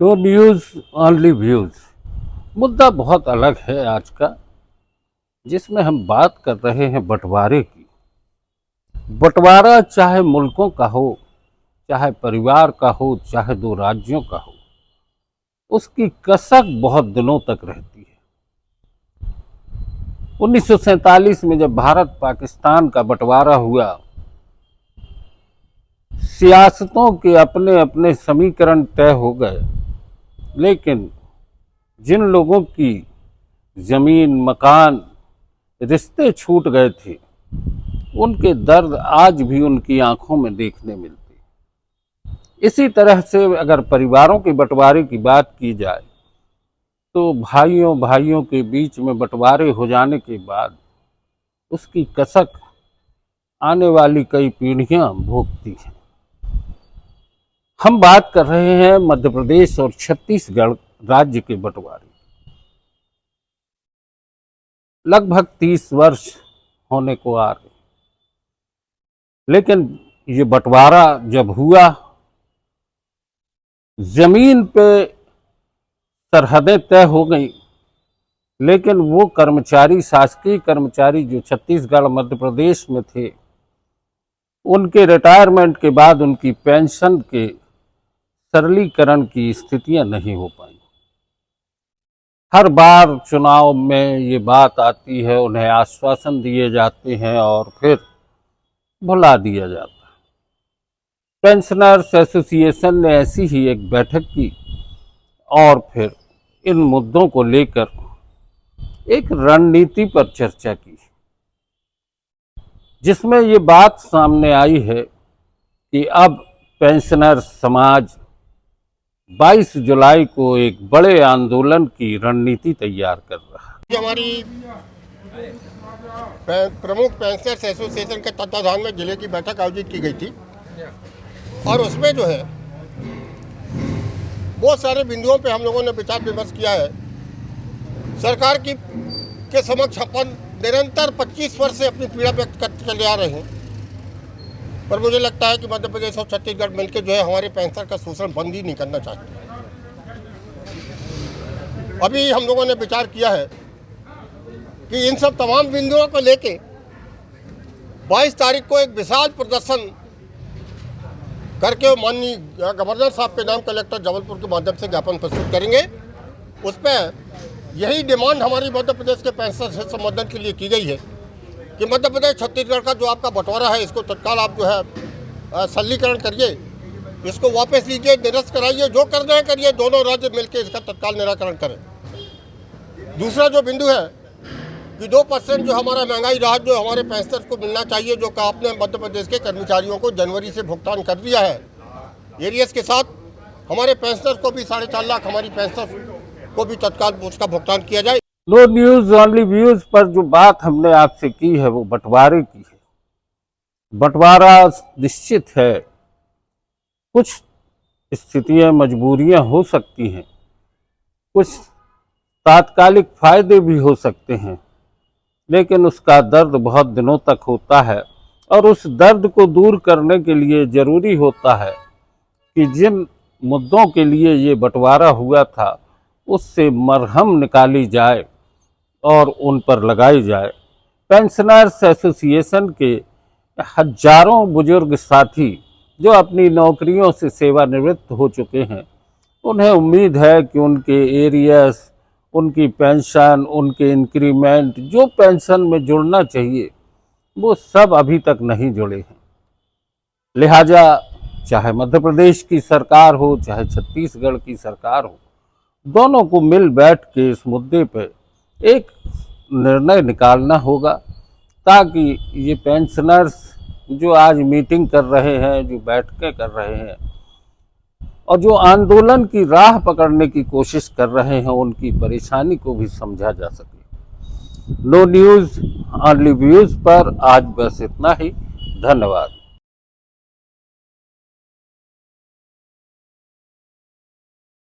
तो news only views मुद्दा बहुत अलग है आज का, जिसमें हम बात कर रहे हैं बंटवारे की। बंटवारा चाहे मुल्कों का हो, चाहे परिवार का हो, चाहे दो राज्यों का हो, उसकी कसक बहुत दिनों तक रहती है। 1947 में जब भारत पाकिस्तान का बंटवारा हुआ, सियासतों के अपने अपने समीकरण तय हो गए, लेकिन जिन लोगों की जमीन, मकान, रिश्ते छूट गए थे, उनके दर्द आज भी उनकी आंखों में देखने मिलते। इसी तरह से अगर परिवारों के बंटवारे की बात की जाए, तो भाइयों भाइयों के बीच में बंटवारे हो जाने के बाद उसकी कसक आने वाली कई पीढ़ियां भोगती हैं। हम बात कर रहे हैं मध्य प्रदेश और छत्तीसगढ़ राज्य के बंटवारे। लगभग 30 वर्ष होने को आ रहे, लेकिन ये बंटवारा जब हुआ, जमीन पे सरहदें तय हो गई, लेकिन वो कर्मचारी, शासकीय कर्मचारी जो छत्तीसगढ़ मध्य प्रदेश में थे, उनके रिटायरमेंट के बाद उनकी पेंशन के सरलीकरण की स्थितियां नहीं हो पाई। हर बार चुनाव में ये बात आती है, उन्हें आश्वासन दिए जाते हैं और फिर भुला दिया जाता है। पेंशनर्स एसोसिएशन ने ऐसी ही एक बैठक की और फिर इन मुद्दों को लेकर एक रणनीति पर चर्चा की, जिसमें ये बात सामने आई है कि अब पेंशनर समाज 22 जुलाई को एक बड़े आंदोलन की रणनीति तैयार कर रहा है। हमारी प्रमुख पेंशनर्स एसोसिएशन के तत्वाधान में जिले की बैठक आयोजित की गई थी और उसमें जो है बहुत सारे बिंदुओं पे हम लोगों ने विचार विमर्श किया है। सरकार के समक्ष अपन निरंतर 25 वर्ष से अपनी पीड़ा व्यक्त करते चले आ रहे हैं, पर मुझे लगता है कि मध्य प्रदेश और छत्तीसगढ़ मिलकर जो है हमारे पेंशनर का शोषण बंद ही नहीं करना चाहते। अभी हम लोगों ने विचार किया है कि इन सब तमाम बिंदुओं को लेके 22 तारीख को एक विशाल प्रदर्शन करके माननीय गवर्नर साहब के नाम कलेक्टर जबलपुर के माध्यम से ज्ञापन प्रस्तुत करेंगे। उस पर यही डिमांड हमारी मध्य प्रदेश के पेंशनर से संबोधन के लिए की गई है कि मध्य प्रदेश छत्तीसगढ़ का जो आपका बंटवारा है, इसको तत्काल आप जो है सरलीकरण करिए, इसको वापस लीजिए, निरस्त कराइए, जो करना है करिए, दोनों राज्य मिलकर इसका तत्काल निराकरण करें। दूसरा जो बिंदु है कि 2% जो हमारा महंगाई राहत जो हमारे पेंशनर्स को मिलना चाहिए, जो का आपने मध्य प्रदेश के कर्मचारियों को जनवरी से भुगतान कर दिया है, एरियस के साथ हमारे पेंशनर्स को भी 4.5 लाख हमारी पेंशनर्स को भी तत्काल उसका भुगतान किया जाए। नो न्यूज़ ओनली व्यूज़ पर जो बात हमने आपसे की है वो बंटवारे की है। बंटवारा निश्चित है, कुछ स्थितियां, मजबूरियां हो सकती हैं, कुछ तात्कालिक फायदे भी हो सकते हैं, लेकिन उसका दर्द बहुत दिनों तक होता है और उस दर्द को दूर करने के लिए ज़रूरी होता है कि जिन मुद्दों के लिए ये बंटवारा हुआ था उससे मरहम निकाली जाए और उन पर लगाई जाए। पेंशनर्स एसोसिएशन के हजारों बुजुर्ग साथी जो अपनी नौकरियों से सेवानिवृत्त हो चुके हैं, उन्हें उम्मीद है कि उनके एरियस, उनकी पेंशन, उनके इंक्रीमेंट जो पेंशन में जुड़ना चाहिए, वो सब अभी तक नहीं जुड़े हैं। लिहाजा चाहे मध्य प्रदेश की सरकार हो, चाहे छत्तीसगढ़ की सरकार हो, दोनों को मिल बैठ के इस मुद्दे पर एक निर्णय निकालना होगा, ताकि ये पेंशनर्स जो आज मीटिंग कर रहे हैं, जो बैठकें कर रहे हैं और जो आंदोलन की राह पकड़ने की कोशिश कर रहे हैं, उनकी परेशानी को भी समझा जा सके। नो न्यूज़ ओनली व्यूज़ पर आज बस इतना ही। धन्यवाद।